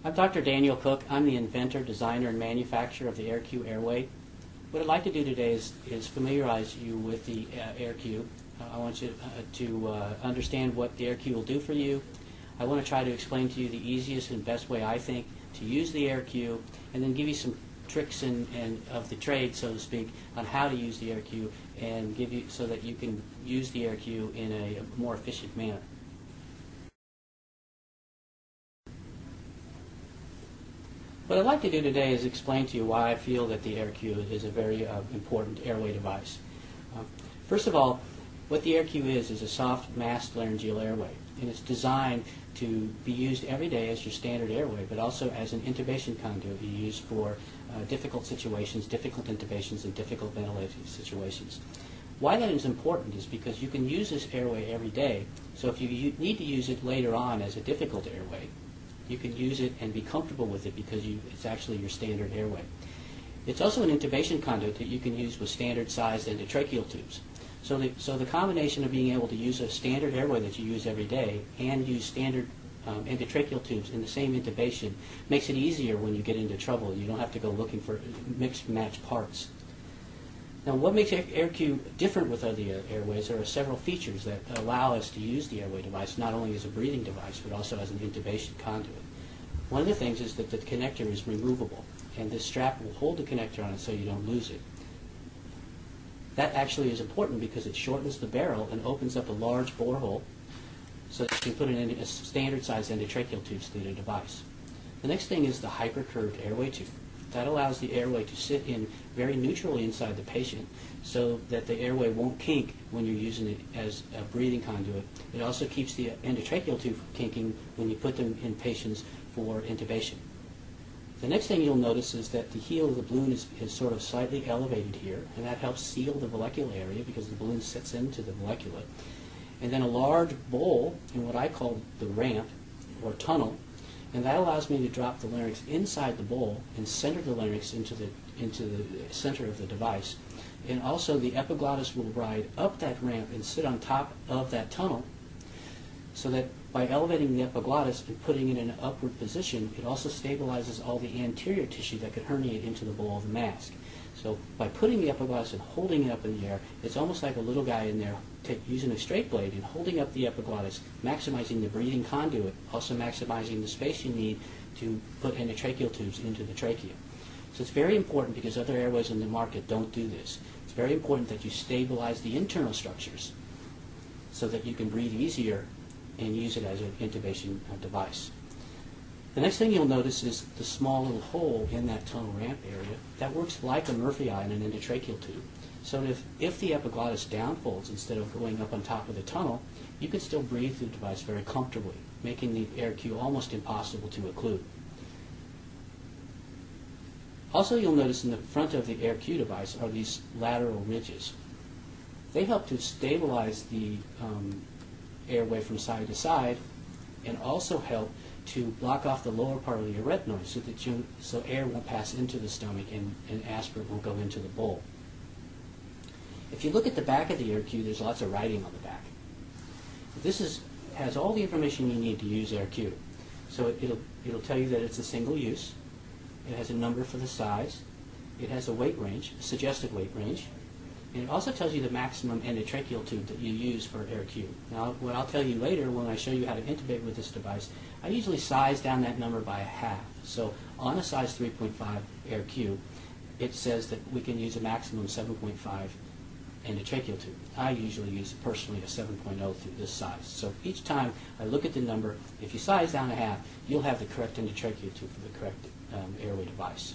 I'm Dr. Daniel Cook. I'm the inventor, designer, and manufacturer of the airQ airway. What I'd like to do today is familiarize you with the airQ. I want you to understand what the airQ will do for you. I want to try to explain to you the easiest and best way I think to use the airQ, and then give you some tricks and of the trade, so to speak, on how to use the airQ, and give you so that you can use the airQ in a more efficient manner. What I'd like to do today is explain to you why I feel that the airQ is a very important airway device. First of all, what the airQ is a soft masked laryngeal airway, and it's designed to be used every day as your standard airway, but also as an intubation conduit you use for difficult situations, difficult intubations, and difficult ventilation situations. Why that is important is because you can use this airway every day, so if you need to use it later on as a difficult airway, you can use it and be comfortable with it because it's actually your standard airway. It's also an intubation conduit that you can use with standard sized endotracheal tubes. So the combination of being able to use a standard airway that you use every day and use standard endotracheal tubes in the same intubation makes it easier when you get into trouble. You don't have to go looking for mixed and match parts. Now, what makes airQ different with other airways are several features that allow us to use the airway device not only as a breathing device but also as an intubation conduit. One of the things is that the connector is removable, and this strap will hold the connector on it so you don't lose it. That actually is important because it shortens the barrel and opens up a large borehole so that you can put in a standard size endotracheal tubes through the device. The next thing is the hypercurved airway tube. That allows the airway to sit in very neutrally inside the patient so that the airway won't kink when you're using it as a breathing conduit. It also keeps the endotracheal tube from kinking when you put them in patients for intubation. The next thing you'll notice is that the heel of the balloon is sort of slightly elevated here, and that helps seal the vallecular area because the balloon sits into the vallecula. And then a large bowl in what I call the ramp or tunnel, and that allows me to drop the larynx inside the bowl and center the larynx into the center of the device. And also the epiglottis will ride up that ramp and sit on top of that tunnel, so that by elevating the epiglottis and putting it in an upward position, it also stabilizes all the anterior tissue that could herniate into the bowl of the mask. So by putting the epiglottis and holding it up in the air, it's almost like a little guy in there using a straight blade and holding up the epiglottis, maximizing the breathing conduit, also maximizing the space you need to put endotracheal tubes into the trachea. So it's very important because other airways in the market don't do this. It's very important that you stabilize the internal structures so that you can breathe easier and use it as an intubation device. The next thing you'll notice is the small little hole in that tunnel ramp area. That works like a Murphy eye in an endotracheal tube. So if the epiglottis downfolds instead of going up on top of the tunnel, you can still breathe through the device very comfortably, making the airQ almost impossible to occlude. Also, you'll notice in the front of the airQ device are these lateral ridges. They help to stabilize the airway from side to side, and also help to block off the lower part of the arytenoid so air won't pass into the stomach and aspirate won't go into the bowl. If you look at the back of the airQ, there's lots of writing on the back. This has all the information you need to use airQ. So it'll tell you that it's a single use. It has a number for the size. It has a weight range, a suggested weight range. And it also tells you the maximum endotracheal tube that you use for airQ. Now, what I'll tell you later when I show you how to intubate with this device, I usually size down that number by a half. So on a size 3.5 airQ, it says that we can use a maximum 7.5 endotracheal tube. I usually use personally a 7.0 through this size. So each time I look at the number, if you size down a half, you'll have the correct endotracheal tube for the correct airway device.